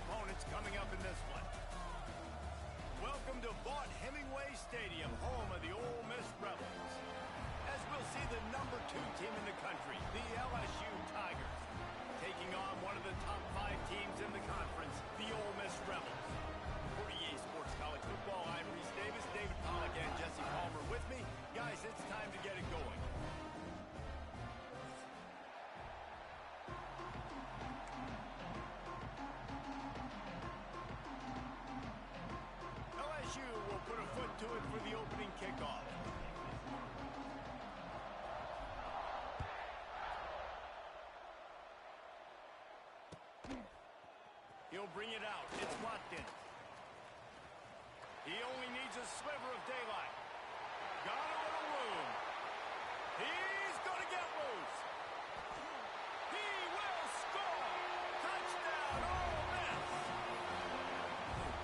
opponents coming up in this one. Welcome to Vaught-Hemingway Stadium, home of the Ole Miss Rebels. As we'll see the number 2 team in the country, the LSU Tigers, taking on one of the top 5 teams in the conference, the Ole Miss Rebels. For EA Sports College Football, I'm Reese Davis, David Pollack, and Jesse Palmer with me. Guys, it's time to get it going. LSU will put a foot to it for the opening kickoff. He'll bring it out. It's Watkins. He only needs a sliver of daylight. Got a little room. He's going to get loose. He will score. Touchdown, Ole Miss.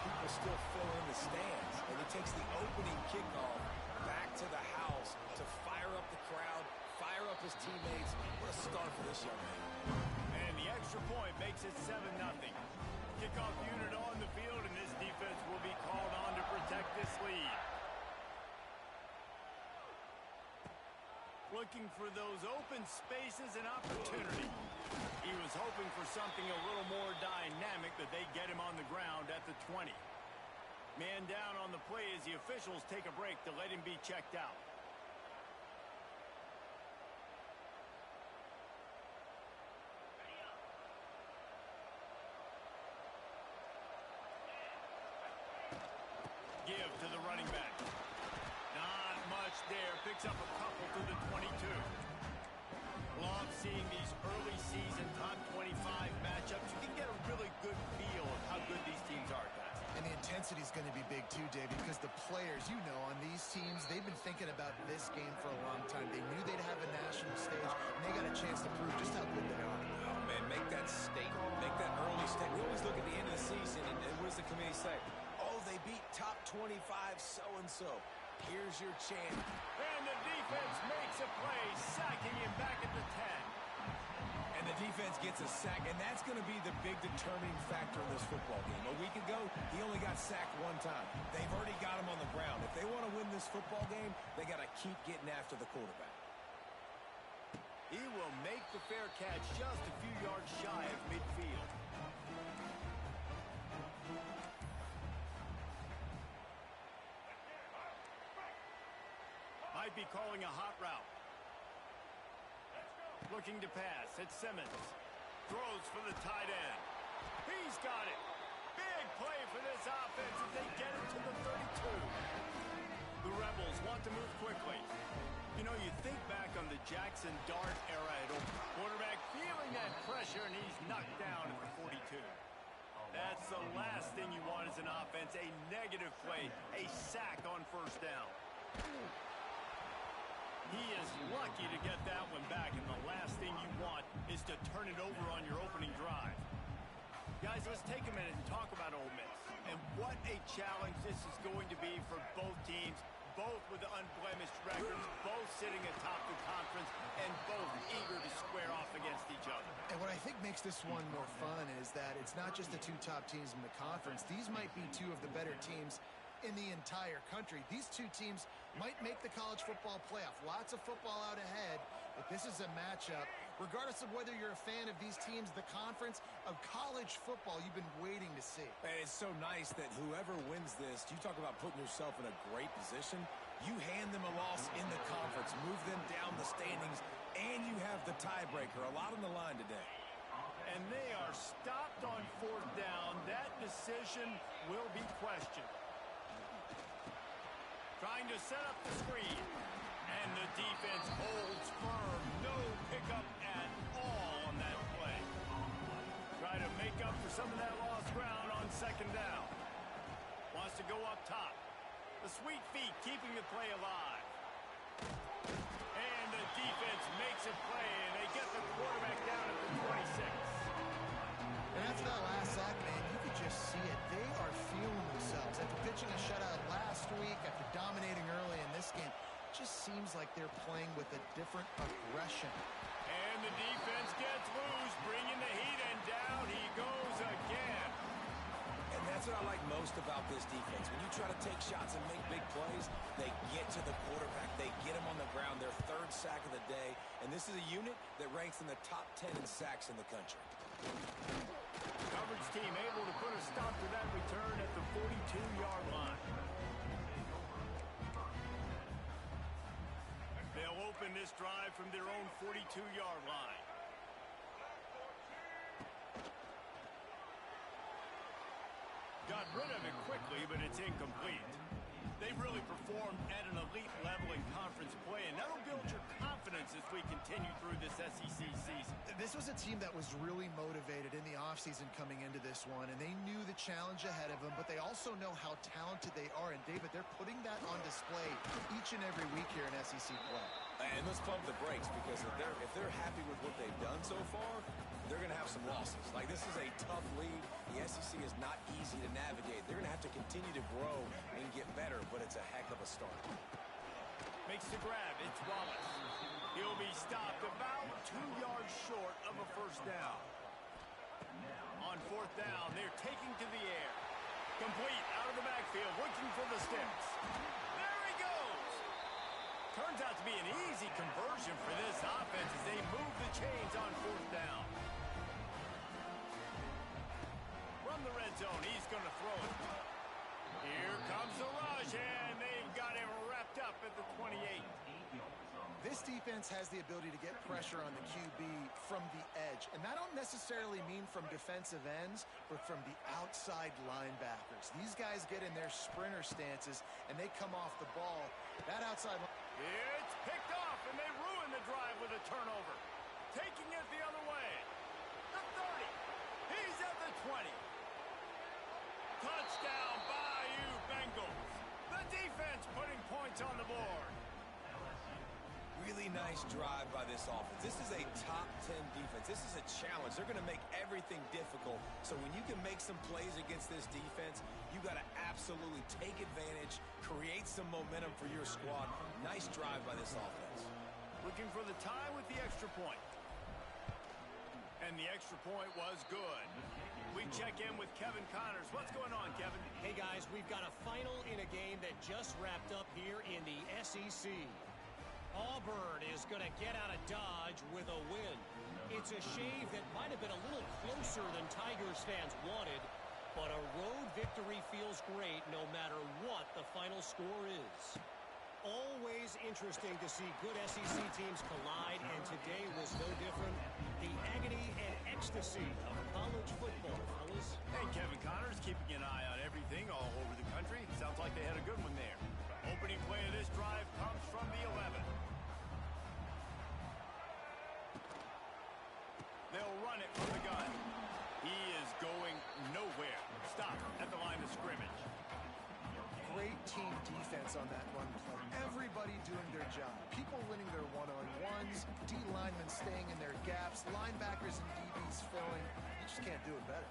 People still fill in the stands, and he takes the opening kickoff back to the house to fire up the crowd, fire up his teammates. What a start for this young man. And the extra point makes it 7-0. Kickoff unit on the field, and this defense will be called on to protect this lead. Looking for those open spaces and opportunity. He was hoping for something a little more dynamic, but they get him on the ground at the 20. Man down on the play as the officials take a break to let him be checked out. Give to the running back. Not much there. Picks up a couple to the 22. Love seeing these early season top 25 matchups. You can get a really good feel of how good these teams are, guys. And the intensity is going to be big too, David, because the players, you know, on these teams, they've been thinking about this game for a long time. They knew they'd have a national stage, and they got a chance to prove just how good they are. Oh, man, make that statement. Make that early statement. We always look at the end of the season, and what does the committee say? Oh, they beat top 25 so-and-so. Here's your chance. And the defense makes a play, sacking him back at the 10. And the defense gets a sack, and that's going to be the big determining factor in this football game. A week ago, he only got sacked 1 time. They've already got him on the ground. If they want to win this football game, they got to keep getting after the quarterback. He will make the fair catch just a few yards shy of midfield. Might be calling a hot route. Looking to pass. It's Simmons. Throws for the tight end. He's got it. Big play for this offense as they get it to the 32. The Rebels want to move quickly. You know, you think back on the Jackson Dart era at quarterback, feeling that pressure, and he's knocked down at the 42. That's the last thing you want as an offense, a negative play, a sack on first down. He is lucky to get that one back, and the last thing you want is to turn it over on your opening drive. Guys, let's take a minute and talk about Ole Miss, and what a challenge this is going to be for both teams, both with unblemished records, both sitting atop the conference, and both eager to square off against each other. And what I think makes this one more fun is that it's not just the 2 top teams in the conference. These might be 2 of the better teams in the entire country. These 2 teams might make the college football playoff. Lots of football out ahead, but this is a matchup, regardless of whether you're a fan of these teams, the conference of college football you've been waiting to see. And it's so nice that whoever wins this, you talk about putting yourself in a great position, you hand them a loss in the conference, move them down the standings, and you have the tiebreaker. A lot on the line today. And they are stopped on 4th down. That decision will be questioned. Trying to set up the screen. And the defense holds firm. No pickup at all on that play. Try to make up for some of that lost ground on 2nd down. Wants to go up top. The sweet feet keeping the play alive. And the defense makes a play, and they get the quarterback down at the 26. And after that last sack, man, you could just see it. They are feeling themselves. After pitching a shutout last week, after dominating early in this game, it just seems like they're playing with a different aggression. And the defense gets loose, bringing the heat, and down he goes again. And that's what I like most about this defense. When you try to take shots and make big plays, they get to the quarterback. They get him on the ground. Their third sack of the day. And this is a unit that ranks in the top 10 in sacks in the country. Coverage team able to put a stop to that return at the 42-yard line. They'll open this drive from their own 42-yard line. Got rid of it quickly, but it's incomplete. They've really performed at an elite level in conference play, and that'll build your confidence as we continue through this SEC season. This was a team that was really motivated in the offseason coming into this one, and they knew the challenge ahead of them, but they also know how talented they are. And, David, they're putting that on display each and every week here in SEC play. And let's pump the brakes, because if they're happy with what they've done so far, they're going to have some losses. Like, this is a tough league. The SEC is not easy to navigate. They're going to have to continue to grow and get better, but it's a heck of a start. Makes the grab. It's Wallace. He'll be stopped about 2 yards short of a first down. On fourth down, they're taking to the air. Complete out of the backfield, looking for the sticks. There he goes. Turns out to be an easy conversion for this offense as they move the chains on fourth down. From the red zone, he's going to throw it. Here comes the rush, and they've got him wrapped up at the 28. This defense has the ability to get pressure on the QB from the edge. And that don't necessarily mean from defensive ends, but from the outside linebackers. These guys get in their sprinter stances, and they come off the ball. That outside... It's picked off, and they ruin the drive with a turnover. Taking it the other way. The 30. He's at the 20. Touchdown, Bayou Bengals. The defense putting points on the board. Really nice drive by this offense. This is a top 10 defense. This is a challenge. They're going to make everything difficult. So when you can make some plays against this defense, you got to absolutely take advantage, create some momentum for your squad. Nice drive by this offense. Looking for the tie with the extra point. And the extra point was good. We check in with Kevin Connors. What's going on, Kevin? Hey, guys, we've got a final in a game that just wrapped up here in the SEC. Auburn is going to get out of Dodge with a win. It's a shave that might have been a little closer than Tigers fans wanted, but a road victory feels great no matter what the final score is. Always interesting to see good SEC teams collide, and today was no different. The agony and ecstasy of college football, fellas. And Kevin Connors keeping an eye on everything all over the country. Sounds like they had a good one there. Opening play of this drive comes from the 11. They'll run it from the gun. He is going nowhere. Stop at the line of scrimmage. Great team defense on that run play. Everybody doing their job. People winning their one-on-ones, D linemen staying in their gaps, linebackers and DBs filling. You just can't do it better.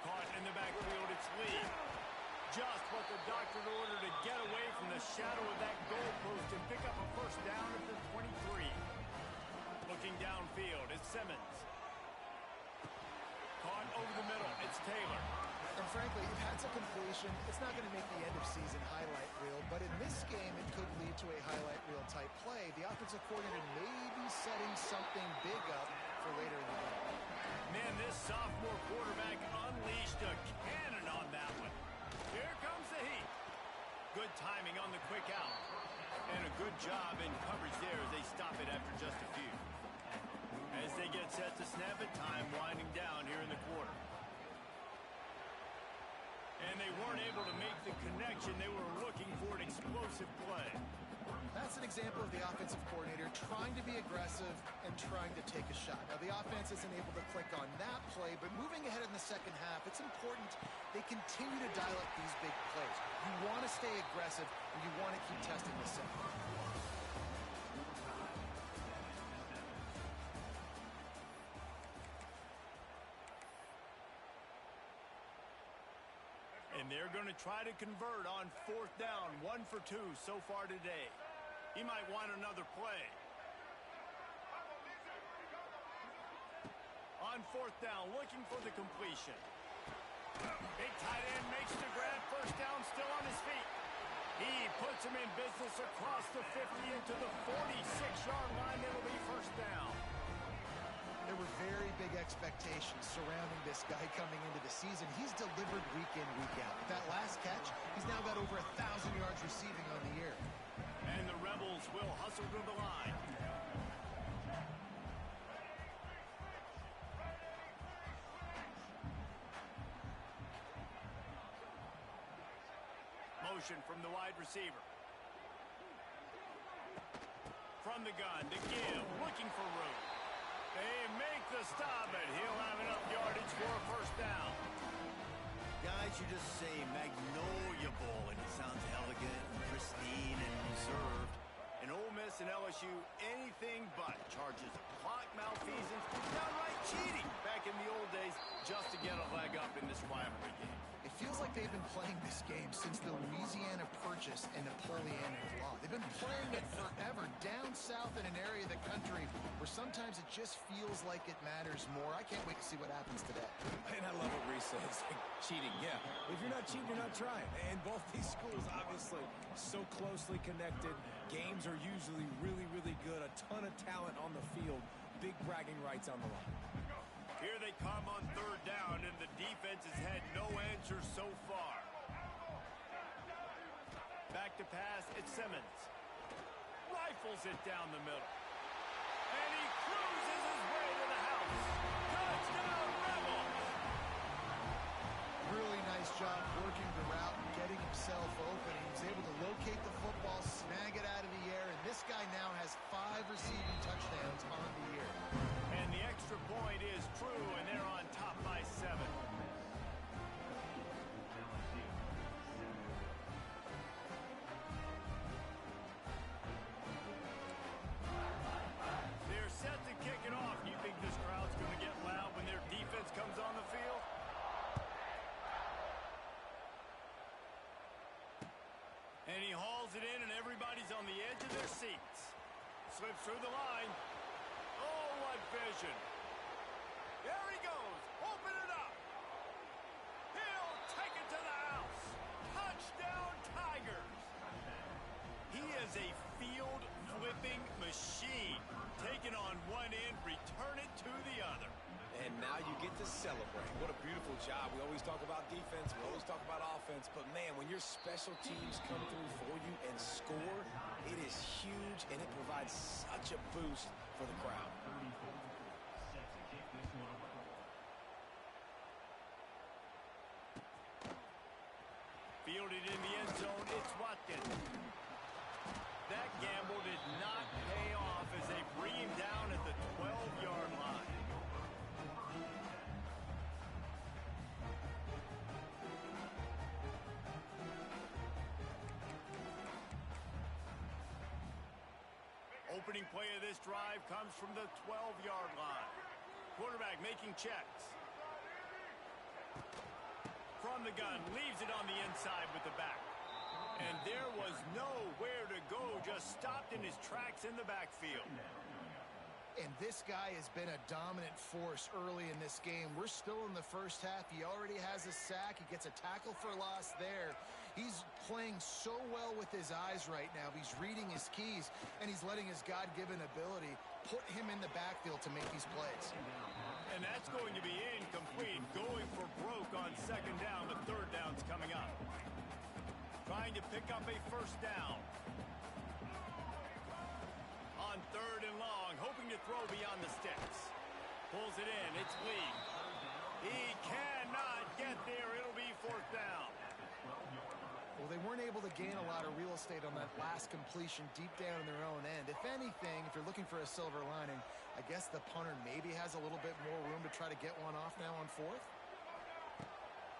Caught in the backfield, it's Lee. Just what the doctor ordered to get away from the shadow of that goalpost and pick up a first down at the 23. Looking downfield, it's Simmons. Caught over the middle, it's Taylor. And frankly, if that's a completion, it's not going to make the end-of-season highlight reel. But in this game, it could lead to a highlight reel type play. The offensive coordinator may be setting something big up for later in the game. Man, this sophomore quarterback unleashed a cannon on that one. Here comes the heat. Good timing on the quick out. And a good job in coverage there as they stop it after just a few. As they get set to snap it, time winding down here in the quarter. And they weren't able to make the connection. They were looking for an explosive play. That's an example of the offensive coordinator trying to be aggressive and trying to take a shot. Now, the offense isn't able to click on that play, but moving ahead in the second half, it's important they continue to dial up these big plays. You want to stay aggressive, and you want to keep testing the set. And they're going to try to convert on fourth down, 1 for 2 so far today. He might want another play. On On fourth down, looking for the completion. Big tight end makes the grab. First down, still on his feet. He puts him in business across the 50 into the 46-yard line. It'll be first down. There were very big expectations surrounding this guy coming into the season. He's delivered week in, week out. With that last catch, he's now got over 1,000 yards receiving on the year. And the Rebels will hustle to the line. Motion from the wide receiver. From the gun to give, looking for room. They make the stop, and he'll have enough yardage for a first down. Guys, you just say Magnolia Bowl, and it sounds elegant and pristine and reserved. In Ole Miss and LSU, anything but charges of clock malfeasance, downright cheating back in the old days just to get a leg up in this rivalry game. It feels like they've been playing this game since the Louisiana Purchase and Napoleonic Law. They've been playing it forever down south in an area of the country where sometimes it just feels like it matters more. I can't wait to see what happens today. And I love what Reese says. Cheating, yeah. If you're not cheating, you're not trying. And both these schools, obviously, so closely connected. Games are usually really, really good. A ton of talent on the field. Big bragging rights on the line. Here they come on third down, and the defense has had no answer so far. Back to pass, it's Simmons. Rifles it down the middle. And he cruises his way to the house. Touchdown, Rebels! Really nice job working the route and getting himself open. He was able to locate the football, snag it out of the air, and this guy now has 5 receiving touchdowns on the year. And the extra point is true, and they're on top by 7. They're set to kick it off. You think this crowd's going to get loud when their defense comes on the field? And he hauls it in, and everybody's on the edge of their seats. Slips through the line. Oh, what vision. There he goes. Open it up. He'll take it to the house. Touchdown, Tigers. He is a field-flipping machine. Take it on one end, return it to the other. And now you get to celebrate. What a beautiful job. We always talk about defense. We always talk about offense. But, man, when your special teams come through for you and score, it is huge, and it provides such a boost for the crowd. Fielded in the end zone, it's Watkins. That gamble did not pay off as they bring him down at the 12-yard line. Opening play of this drive comes from the 12-yard line. Quarterback making checks. From the gun, leaves it on the inside with the back. And there was nowhere to go, just stopped in his tracks in the backfield. And this guy has been a dominant force early in this game. We're still in the first half. He already has a sack. He gets a tackle for loss there. He's playing so well with his eyes right now. He's reading his keys, and he's letting his God-given ability put him in the backfield to make these plays. And that's going to be incomplete. Going for broke on second down, but third down's coming up. Trying to pick up a first down. On third and long, hoping to throw beyond the sticks. Pulls it in, it's Lee. He cannot get there, it'll be fourth down. Well, they weren't able to gain a lot of real estate on that last completion deep down in their own end. If anything, if you're looking for a silver lining, I guess the punter maybe has a little bit more room to try to get one off now on fourth.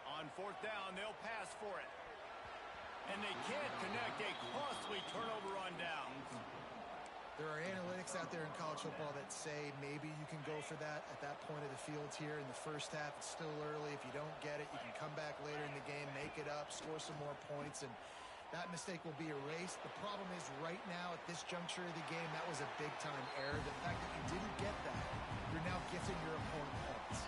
On fourth down, they'll pass for it. And they can't connect, a costly turnover on downs. There are analytics out there in college football that say maybe you can go for that at that point of the field here in the first half. It's still early. If you don't get it, you can come back later in the game, make it up, score some more points. And That mistake will be erased. The problem is right now at this juncture of the game, that was a big-time error. The fact that you didn't get that, you're now gifting your opponent points.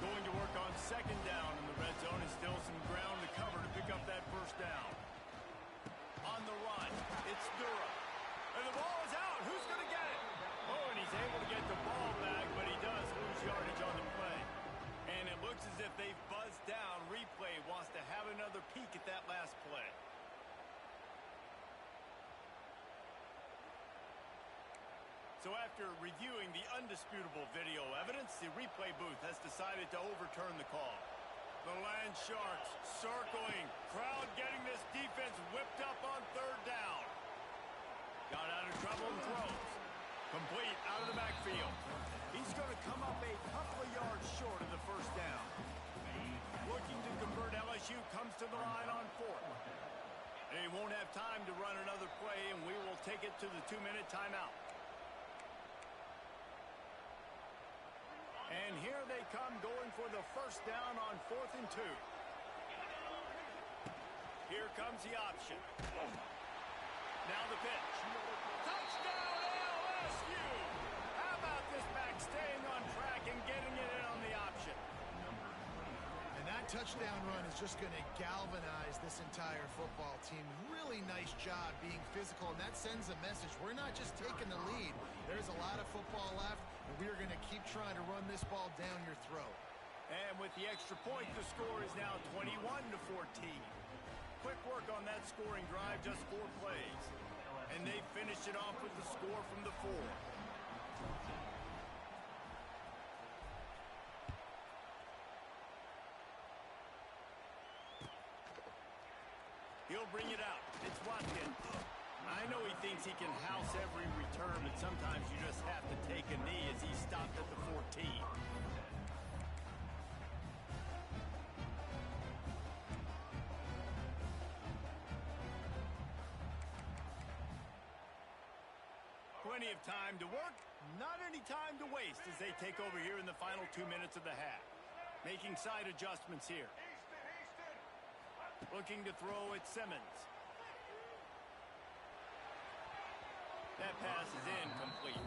Going to work on second down in the red zone is still some ground to cover to pick up that first down. On the run, it's Durham. And the ball is out. Who's going to get it? Oh, and he's able to get the ball back, but he does lose yardage on the play. And it looks as if they've buzzed down. Replay wants to have another peek at that last play. So after reviewing the undisputable video evidence, the replay booth has decided to overturn the call. The Land Sharks circling. Crowd getting this defense whipped up on third down. Got out of trouble and throws. Complete out of the backfield. He's going to come up a couple of yards short of the first down. Looking to convert, LSU comes to the line on fourth. They won't have time to run another play, and we will take it to the 2-minute timeout. And here they come going for the first down on 4th and 2. Here comes the option. Now the pitch. Touchdown LSU! How about this back staying on track and getting it in on the option? And that touchdown run is just going to galvanize this entire football team. Really nice job being physical, and that sends a message. We're not just taking the lead. There's a lot of football left, and we are going to keep trying to run this ball down your throat. And with the extra point, the score is now 21-14. Quick work on that scoring drive, just 4 plays. And they finished it off with the score from the 4. He'll bring it out. It's Watkins. I know he thinks he can house every return, but sometimes you just have to take a knee as he stopped at the 14. Plenty of time to work, not any time to waste as they take over here in the final 2 minutes of the half. Making side adjustments here. Looking to throw at Simmons. That pass is incomplete.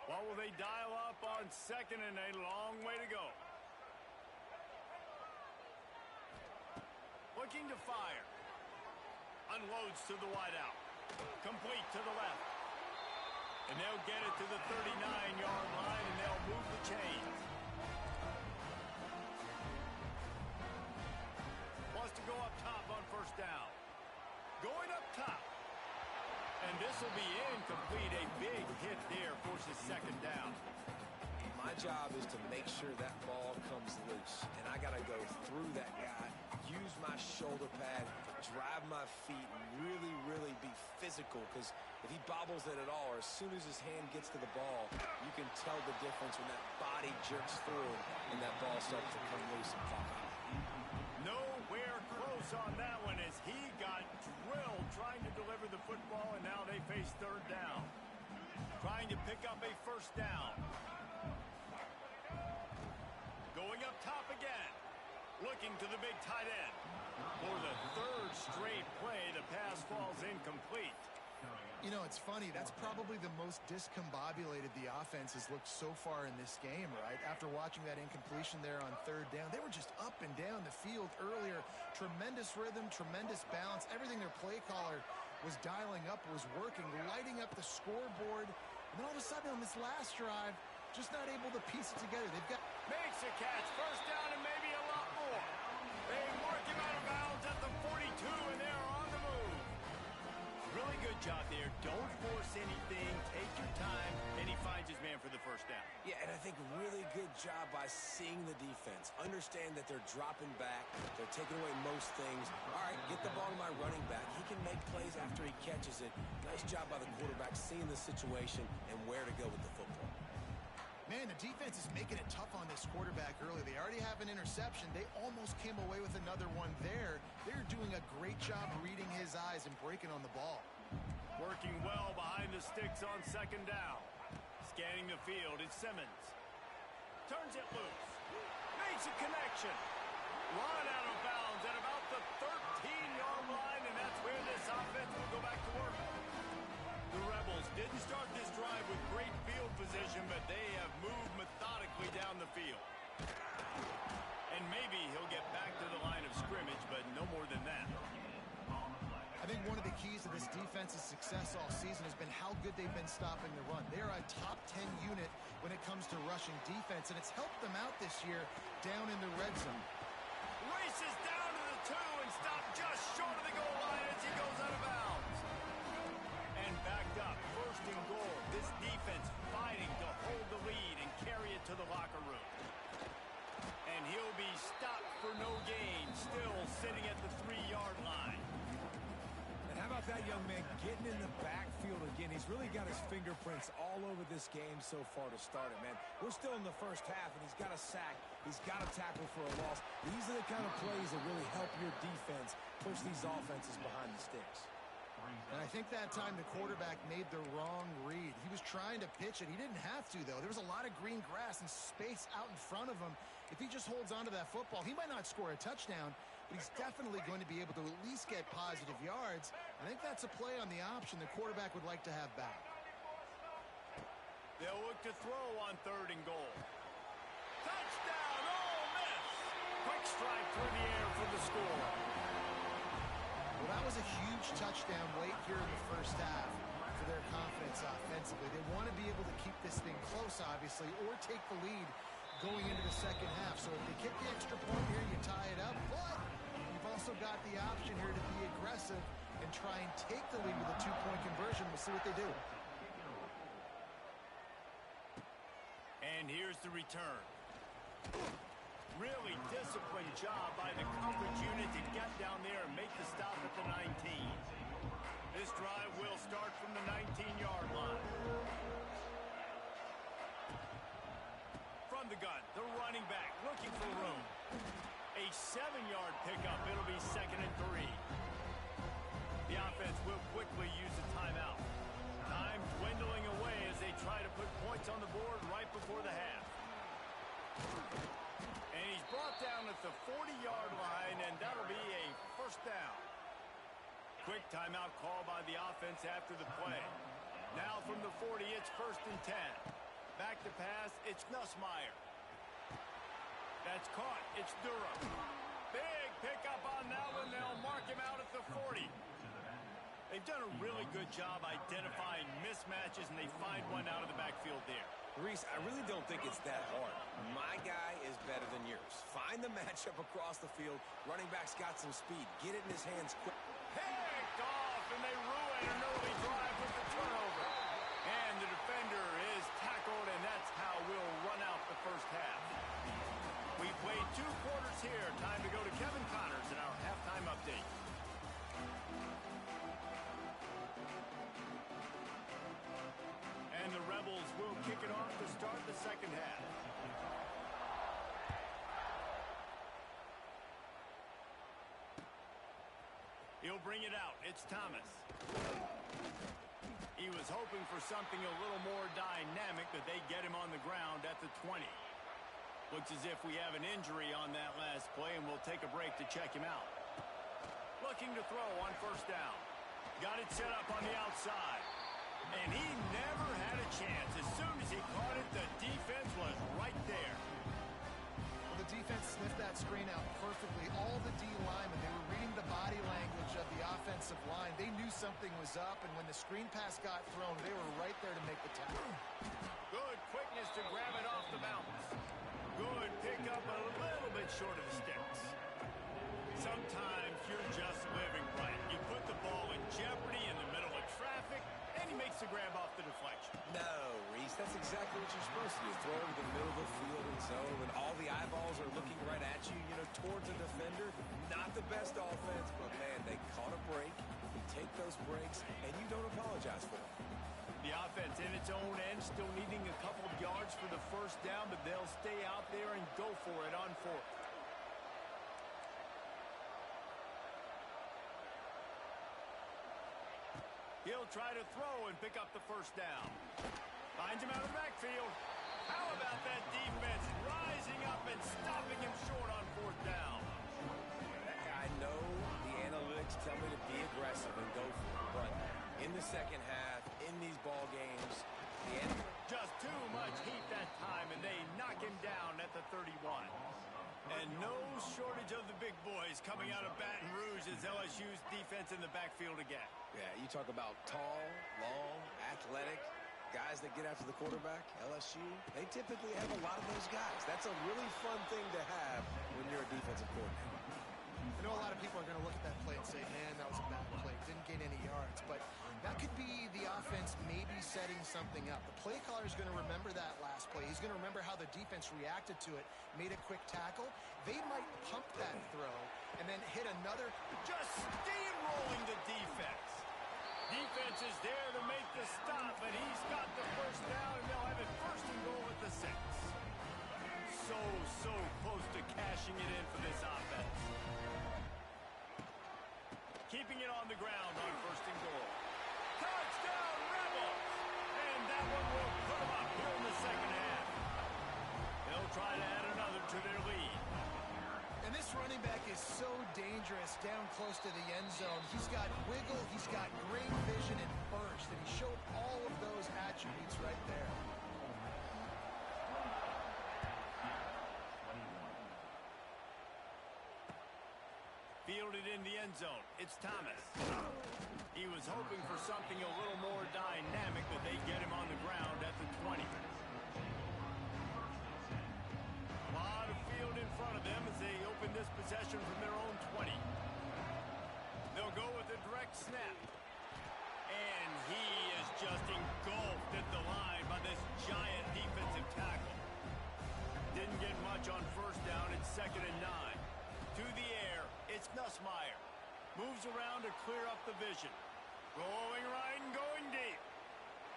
What will they dial up on second and a long way to go? Looking to fire. Unloads to the wideout. Complete to the left. And they'll get it to the 39-yard line, and they'll move the chains. Wants to go up top on first down. Going up top. And this will be incomplete. A big hit there forces second down. My job is to make sure that ball comes loose, and I got to go through that guy, use my shoulder pad, drive my feet, and really, really be physical, because if he bobbles it at all, or as soon as his hand gets to the ball, you can tell the difference when that body jerks forward and that ball starts to come loose and pop out. Nowhere close on that one as he got drilled trying to deliver the football, and now they face third down. Trying to pick up a first down. Going up top again. Looking to the big tight end. For the third straight play, the pass falls incomplete. You know, it's funny. That's probably the most discombobulated the offense has looked so far in this game, right? After watching that incompletion there on third down, they were just up and down the field earlier. Tremendous rhythm, tremendous balance. Everything their play caller was dialing up was working, lighting up the scoreboard. And then all of a sudden on this last drive, just not able to piece it together. They've got... Makes a catch. First down and maybe a lot more. They mark him out of bounds at the 42, and they're on the move. Really good job there. Don't force anything. Take your time. And he finds his man for the first down. Yeah, and I think really good job by seeing the defense. Understand that they're dropping back. They're taking away most things. All right, get the ball to my running back. He can make plays after he catches it. Nice job by the quarterback seeing the situation and where to go with the football. Man, the defense is making it tough on this quarterback early. They already have an interception. They almost came away with another one there. They're doing a great job reading his eyes and breaking on the ball. Working well behind the sticks on second down. Scanning the field, it's Simmons. Turns it loose. Makes a connection. Run out of bounds at about the 13-yard line, and that's where this offense will go back to work. The Rebels didn't start this drive with great field position, but they have moved methodically down the field. And maybe he'll get back to the line of scrimmage, but no more than that. I think one of the keys to this defense's success all season has been how good they've been stopping the run. They're a top 10 unit when it comes to rushing defense, and it's helped them out this year down in the red zone. Races down to the 2 and stopped just short of the goal line as he goes out of bounds. And backed up, first and goal. This defense fighting to hold the lead and carry it to the locker room. And he'll be stopped for no gain, still sitting at the 3-yard line. And how about that young man getting in the backfield again? He's really got his fingerprints all over this game so far to start it, man. We're still in the first half, and he's got a sack. He's got a tackle for a loss. These are the kind of plays that really help your defense push these offenses behind the sticks. And I think that time the quarterback made the wrong read. He was trying to pitch it. He didn't have to, though. There was a lot of green grass and space out in front of him. If he just holds onto that football, he might not score a touchdown, but he's definitely going to be able to at least get positive yards. I think that's a play on the option the quarterback would like to have back. They'll look to throw on 3rd and goal. Touchdown, Ole Miss! Quick strike through the air for the score. Well, that was a huge touchdown late here in the first half for their confidence offensively. They want to be able to keep this thing close, obviously, or take the lead going into the second half. So if they kick the extra point here, you tie it up. But you've also got the option here to be aggressive and try and take the lead with a 2-point conversion. We'll see what they do. And here's the return. Really disciplined job by the coverage unit to get down there and make the stop at the 19. This drive will start from the 19-yard line. From the gun, the running back looking for room. A 7-yard pickup. It'll be 2nd and 3. The offense will quickly use a timeout. Time dwindling away as they try to put points on the board right before the half. And he's brought down at the 40-yard line, and that'll be a first down. Quick timeout call by the offense after the play. Now from the 40, it's 1st and 10. Back to pass, it's Nussmeier. That's caught, it's Durham. Big pickup on that one, they'll mark him out at the 40. They've done a really good job identifying mismatches, and they find one out of the backfield there. Reese, I really don't think it's that hard. My guy is better than yours. Find the matchup across the field. Running back's got some speed. Get it in his hands quick. Picked off, and they ruin an early drive with the turnover. And the defender is tackled, and that's how we'll run out the first half. We played 2 quarters here. Time to go to Kevin Connors in our halftime update. And the Rebels will kick it off to start the second half. He'll bring it out. It's Thomas. He was hoping for something a little more dynamic, but they get him on the ground at the 20. Looks as if we have an injury on that last play, and we'll take a break to check him out. Looking to throw on 1st down. Got it set up on the outside. And he never had a chance. As soon as he caught it, the defense was right there. Well, the defense sniffed that screen out perfectly. All the D linemen, they were reading the body language of the offensive line. They knew something was up, and when the screen pass got thrown, they were right there to make the tackle. Good quickness to grab it off the bounce. Good pickup, a little bit short of the sticks. Sometimes you're just living right. You put the ball in jeopardy in the middle of traffic, and he makes the grab off the deflection. No, Reese, that's exactly what you're supposed to do. Throw it to the middle of the field and zone when all the eyeballs are looking right at you, towards a defender. Not the best offense, but, man, they caught a break. You take those breaks, and you don't apologize for it. The offense in its own end, still needing a couple of yards for the first down, but they'll stay out there and go for it on 4th. He'll They'll try to throw and pick up the first down. Finds him out of the backfield. How about that defense rising up and stopping him short on fourth down? I know the analytics tell me to be aggressive and go for it, but in the second half, in these ball games, the end. Just too much heat that time, and they knock him down at the 31. And no shortage of the big boys coming out of Baton Rouge as LSU's defense in the backfield again. Yeah, you talk about tall, long, athletic guys that get after the quarterback. LSU, they typically have a lot of those guys. That's a really fun thing to have when you're a defensive coordinator. I know a lot of people are going to look at that play and say, man, that was a bad play. Didn't gain any yards. But that could be the offense maybe setting something up. The play caller is going to remember that last play. He's going to remember how the defense reacted to it, made a quick tackle. They might pump that throw and then hit another. Just steamrolling the defense. Defense is there to make the stop, but he's got the first down, and they'll have it first and goal at the 6. So close to cashing it in for this offense. Keeping it on the ground on first and goal. Touchdown, Rebels! And that one will put them up here in the second half. They'll try to add another to their lead. And this running back is so dangerous down close to the end zone. He's got wiggle, he's got great vision and burst, and he showed all of those attributes right there. Fielded in the end zone. It's Thomas. He was hoping for something a little more dynamic, but they get him on the ground at the 20. A lot of field in front of them as they open this possession from their own 20. They'll go with a direct snap. And he is just engulfed at the line by this giant defensive tackle. Didn't get much on first down. It's 2nd and 9. To the air, it's Nussmeier. Moves around to clear up the vision. Rolling right and going deep.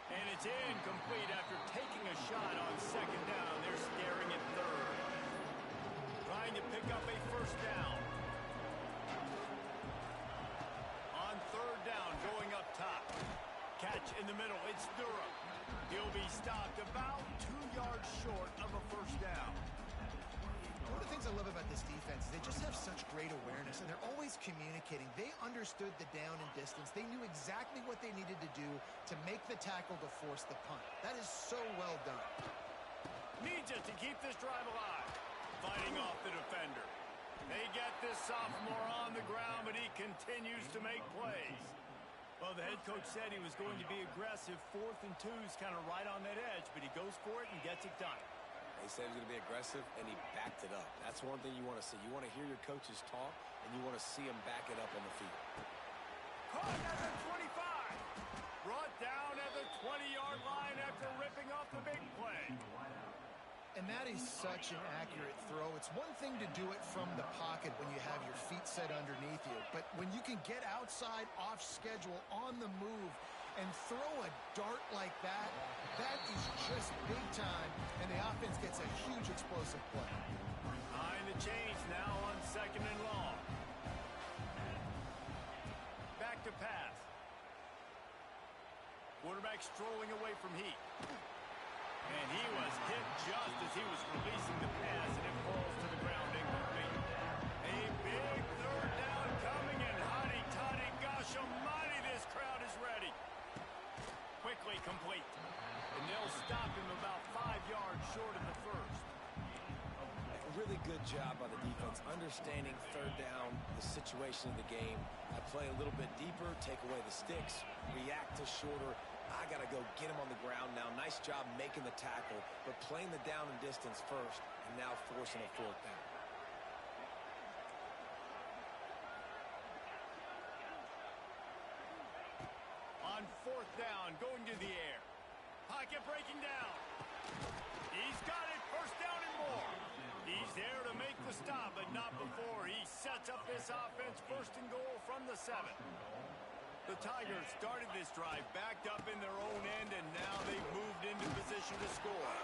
And it's incomplete after taking a shot on 2nd down. They're staring at 3rd. Trying to pick up a first down. On 3rd down, going up top. Catch in the middle, it's Durham. He'll be stopped about 2 yards short of a first down. One of the things I love about this defense is they just have such great awareness, and they're always communicating. They understood the down and distance. They knew exactly what they needed to do to make the tackle to force the punt. That is so well done. Needs it to keep this drive alive. Fighting off the defender. They get this sophomore on the ground, but he continues to make plays. Well, the head coach said he was going to be aggressive. 4th and 2's kind of right on that edge, but he goes for it and gets it done. He said he was going to be aggressive, and he backed it up. That's one thing you want to see. You want to hear your coaches talk, and you want to see them back it up on the field. Caught at the 25. Brought down at the 20-yard line after ripping off the big play. And that is such an accurate throw. It's one thing to do it from the pocket when you have your feet set underneath you, but when you can get outside, off schedule, on the move, and throw a dart like that, that is just big time, and the offense gets a huge explosive play. Behind the chains now on 2nd and long. Back to pass. Quarterback strolling away from heat. And he was hit just as he was releasing the pass, and it falls to the ground incomplete. A big 3rd down coming, and hotty toddy, gosh almighty, this crowd is ready. Quickly complete. And they'll stop him about 5 yards short of the first. A really good job by the defense, understanding 3rd down, the situation of the game. I play a little bit deeper, take away the sticks, react to shorter. I got to go get him on the ground now. Nice job making the tackle, but playing the down and distance first, and now forcing a 4th down. On 4th down, going to the air. Pocket breaking down. He's got it, first down and more. He's there to make the stop, but not before. He sets up this offense, first and goal from the 7. The Tigers started this drive backed up in their own end, and now they've moved into position to score.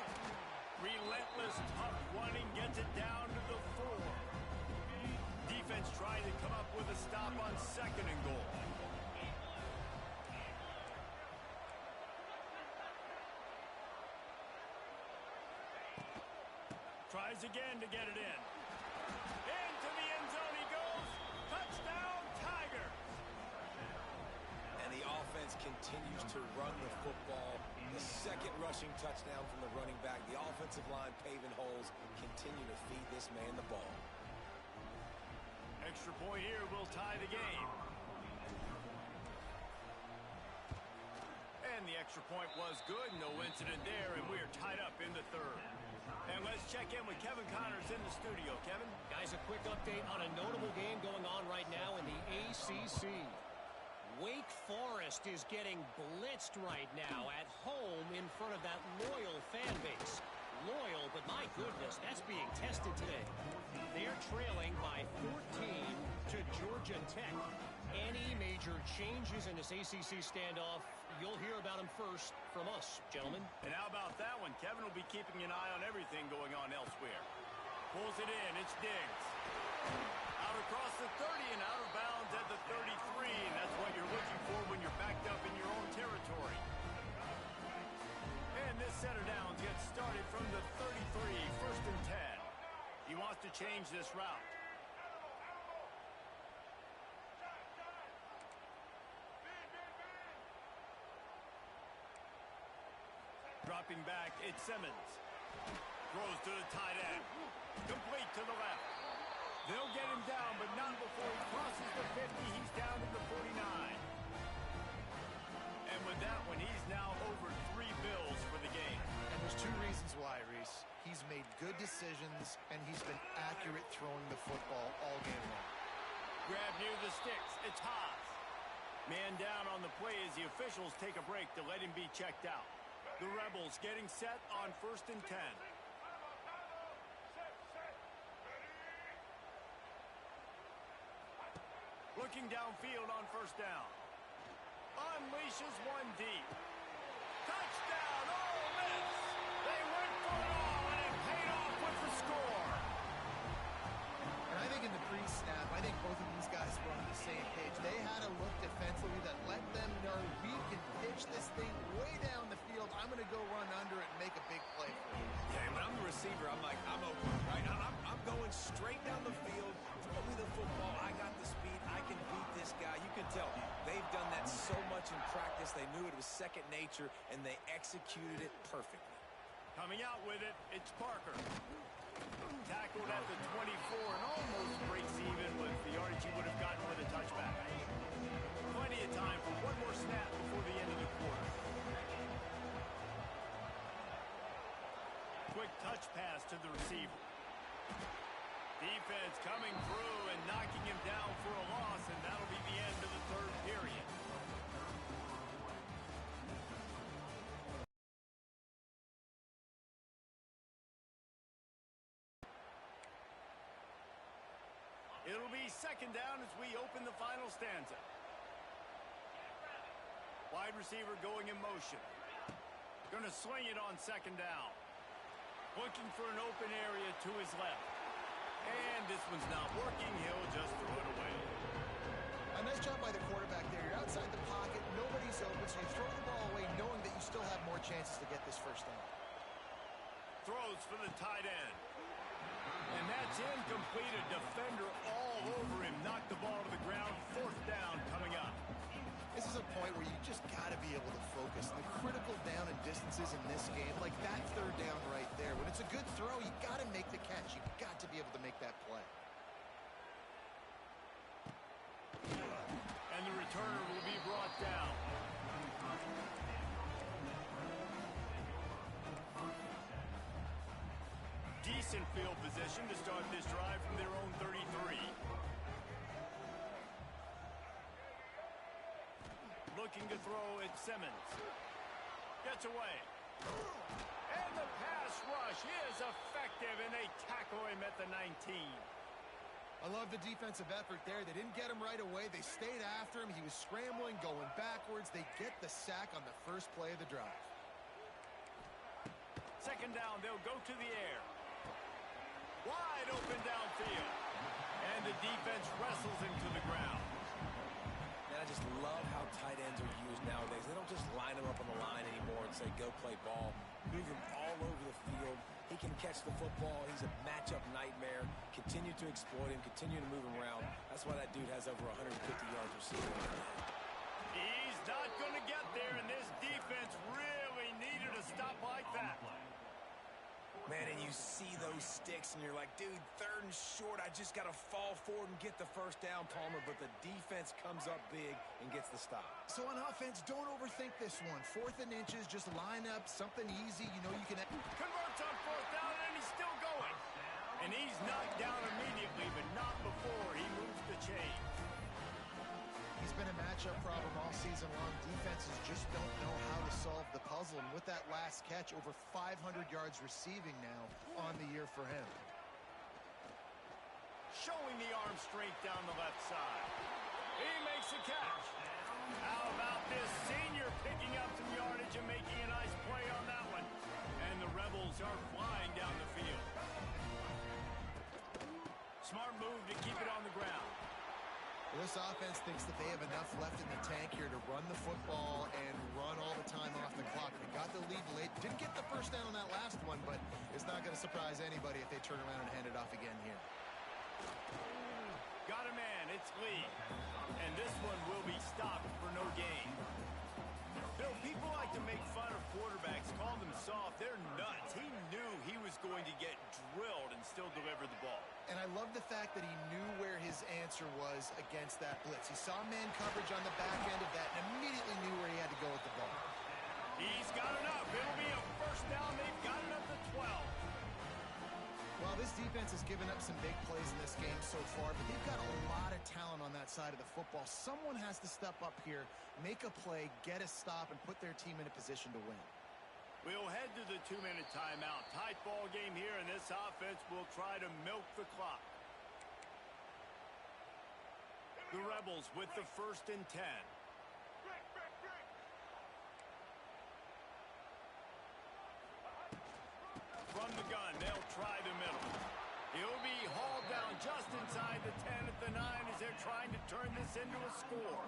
Relentless, tough running gets it down to the 4. Defense trying to come up with a stop on 2nd and goal. Tries again to get it in. Into the end zone he goes. Touchdown, Tigers. And the offense continues to run the football. The second rushing touchdown from the running back. The offensive line paving holes. Continue to feed this man the ball. Extra point here will tie the game. And the extra point was good. No incident there, and we are tied up in the third. And let's check in with Kevin Connors in the studio. Kevin? Guys, a quick update on a notable game going on right now in the ACC. Wake Forest is getting blitzed right now at home in front of that loyal fan base. Loyal, but my goodness, that's being tested today. They're trailing by 14 to Georgia Tech. Any major changes in this ACC standoff, you'll hear about them first from us, gentlemen. And how about that one? Kevin will be keeping an eye on everything going on elsewhere. Pulls it in. It's Diggs. Out across the 30 and out of bounds at the 33. And that's what you're looking for when you're backed up in your own territory. And this set of downs gets started from the 33, first and 10. He wants to change this route. Dropping back, it's Simmons. Throws to the tight end. Complete to the left. They'll get him down, but not before he crosses the 50. He's down to the 49. And with that one, he's now over 3 bills for the game. And there's two reasons why, Reese. He's made good decisions, and he's been accurate throwing the football all game long. Grab near the sticks. It's Haas. Man down on the play as the officials take a break to let him be checked out. The Rebels getting set on first and 10. Looking downfield on first down. Unleashes one deep. Touchdown, Ole Miss! They went for it all, and it paid off with the score. And I think in the pre-snap, I think both of these guys were on the same page. They had a look defensively that let them know we can pitch this thing way down the field. I'm going to go run under it and make a big play for you. Yeah, when I'm the receiver, I'm like, I'm open, right? I'm going straight down the field. Throw me the football. I got the speed. I can beat this guy. You can tell they've done that so much in practice. They knew it was second nature, and they executed it perfectly. Coming out with it, it's Parker. Tackled at the 24 and almost breaks even with the yardage he would have gotten with a touchback. Plenty of time for one more snap before the end of the quarter. Quick touch pass to the receiver. Defense coming through and knocking him down for a loss, and that'll be the end of the third period. It'll be second down as we open the final stanza. Wide receiver going in motion. Going to sling it on second down. Looking for an open area to his left. And this one's not working. He'll just throw it away. A nice job by the quarterback there. You're outside the pocket. Nobody's open, so you throw the ball away knowing that you still have more chances to get this first down. Throws for the tight end. And that's incomplete. A defender all over him. Knocked the ball to the ground. Fourth down coming up. This is a point where you just got to be able to focus. The critical down and distances in this game, like that third down right there. When it's a good throw, you got to make the catch. You got to be able to make that play. And the returner will be brought down. Decent field position to start this drive from their own 33. Looking to throw at Simmons. Gets away. And the pass rush is effective, and they tackle him at the 19. I love the defensive effort there. They didn't get him right away. They stayed after him. He was scrambling, going backwards. They get the sack on the first play of the drive. Second down, they'll go to the air. Wide open downfield. And the defense wrestles him to the ground. Now, just love how tight ends are used nowadays. They don't just line them up on the line anymore and say, go play ball. Move him all over the field. He can catch the football. He's a matchup nightmare. Continue to exploit him. Continue to move him around. That's why that dude has over 150 yards receiving. He's not going to get there, and this defense really needed a stop like that. Man, and you see those sticks, and you're like, dude, 3rd and short. I just got to fall forward and get the first down, Palmer. But the defense comes up big and gets the stop. So on offense, don't overthink this one. 4th and inches, just line up something easy. You know you can... Converts on 4th down, and he's still going. And he's knocked down immediately, but not before he moves the chain. He's been a matchup problem all season long. Defenses just don't know how to solve the puzzle. And with that last catch, over 500 yards receiving now on the year for him. Showing the arm strength down the left side. He makes the catch. How about this senior picking up some yardage and making a nice play on that one? And the Rebels are flying down the field. Smart move to keep it on the ground. Well, this offense thinks that they have enough left in the tank here to run the football and run all the time off the clock. They got the lead late. Didn't get the first down on that last one, but it's not going to surprise anybody if they turn around and hand it off again here. Got a man. It's Lee. And this one will be stopped for no gain. Bill, people like to make fun of quarterbacks, call them soft. They're nuts. He knew he was going to get drilled and still deliver the ball. And I love the fact that he knew where his answer was against that blitz. He saw man coverage on the back end of that and immediately knew where he had to go with the ball. He's got enough. It'll be a first down. They've got it up to 12. Well, this defense has given up some big plays in this game so far, but they've got a lot of talent on that side of the football. Someone has to step up here, make a play, get a stop, and put their team in a position to win. We'll head to the 2-minute timeout. Tight ball game here, and this offense will try to milk the clock. The Rebels with the 1st and 10. From the gun, they'll try the middle. He'll be hauled down just inside the 10 at the 9 as they're trying to turn this into a score.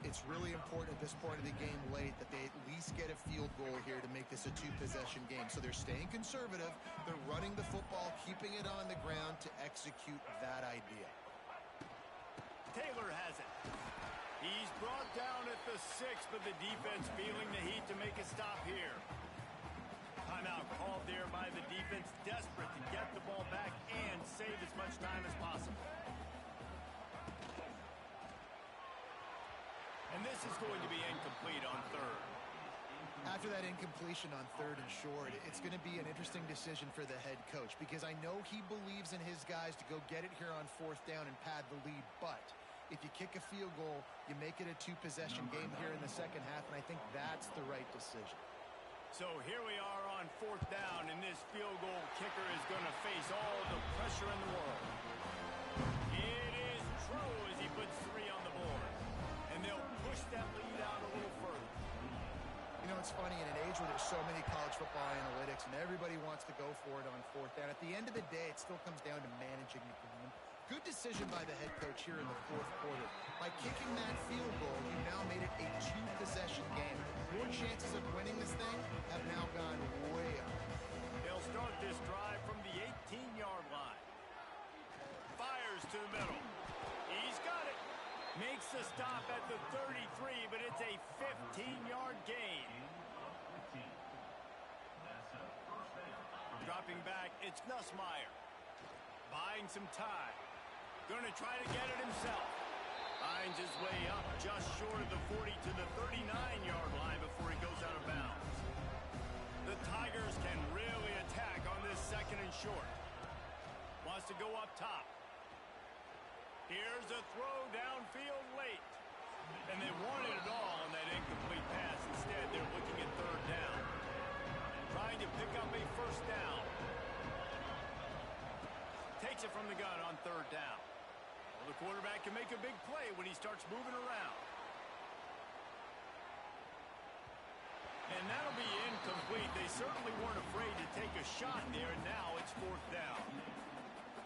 It's really important at this point of the game late that they at least get a field goal here to make this a 2-possession game. So they're staying conservative. They're running the football, keeping it on the ground to execute that idea. Taylor has it. He's brought down at the 6, but the defense feeling the heat to make a stop here. Timeout called there by the defense, desperate to get the ball back and save as much time as possible. And this is going to be incomplete on 3rd. After that incompletion on 3rd and short, it's going to be an interesting decision for the head coach because I know he believes in his guys to go get it here on 4th down and pad the lead, but if you kick a field goal, you make it a 2-possession game here in the second half, and I think that's the right decision. So here we are on 4th down, and this field goal kicker is going to face all the pressure in the world. It is true as he puts 3 on the board, and they'll push that lead out a little further. You know, it's funny, in an age where there's so many college football analytics and everybody wants to go for it on 4th down, at the end of the day, it still comes down to managing the game. Good decision by the head coach here in the 4th quarter. By kicking that field goal, you now made it a 2-possession game. Your chances of winning this thing have now gone way up. They'll start this drive from the 18-yard line. Fires to the middle. He's got it. Makes the stop at the 33, but it's a 15-yard gain. Dropping back, it's Nussmeier. Buying some time. Going to try to get it himself. Finds his way up just short of the 40 to the 39-yard line before he goes out of bounds. The Tigers can really attack on this 2nd and short. Wants to go up top. Here's a throw downfield late. And they wanted it all on that incomplete pass. Instead, they're looking at 3rd down. Trying to pick up a 1st down. Takes it from the gun on 3rd down. Well, the quarterback can make a big play when he starts moving around. And that'll be incomplete. They certainly weren't afraid to take a shot there, and now it's 4th down.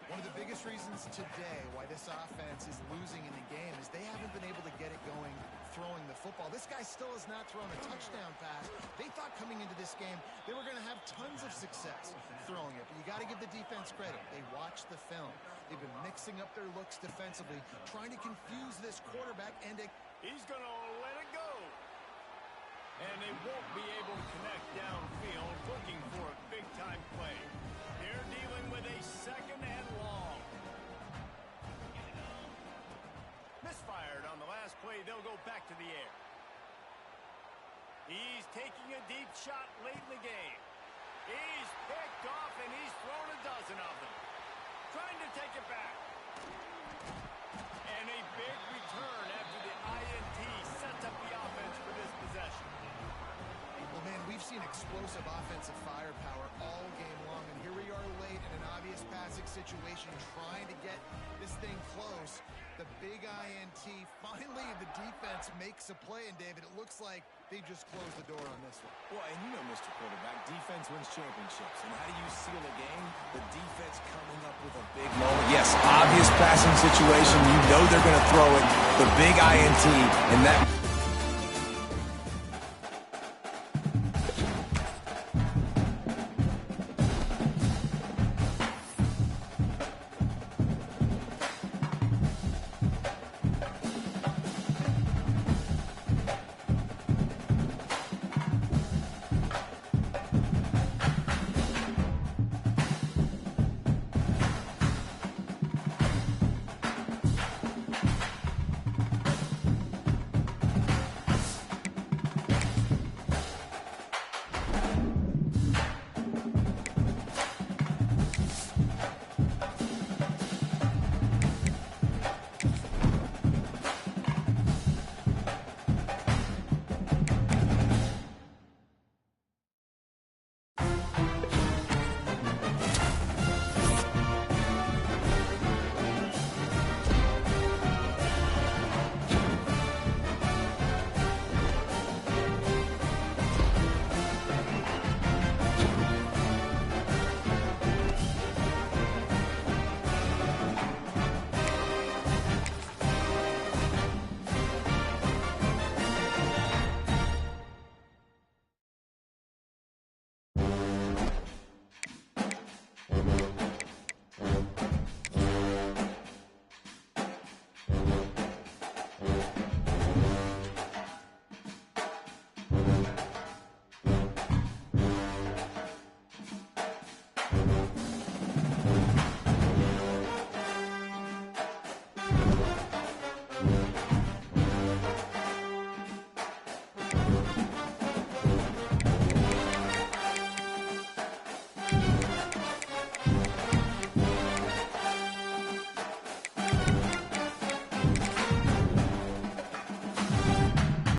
One of the biggest reasons today why this offense is losing in the game is they haven't been able to get it going throwing the football. This guy still has not thrown a touchdown pass. They thought coming into this game they were going to have tons of success throwing it, but you got to give the defense credit. They watched the film. They've been mixing up their looks defensively, trying to confuse this quarterback, and he's going to let it go. And they won't be able to connect downfield, looking for a big-time play. They're dealing with a second and long. Misfired on the last play. They'll go back to the air. He's taking a deep shot late in the game. He's picked off, and he's thrown a dozen of them. Trying to take it back. And a big return after the INT sets up the offense for this possession. well, man, we've seen explosive offensive firepower all game long, and here we are late in an obvious passing situation trying to get this thing close. The big INT, finally the defense makes a play, and David, it looks like they just closed the door on this one. Well, and you know, Mr. Quarterback, defense wins championships. And how do you seal a game? The defense coming up with a big moment. Yes, obvious passing situation. You know they're going to throw it. The big INT, and that...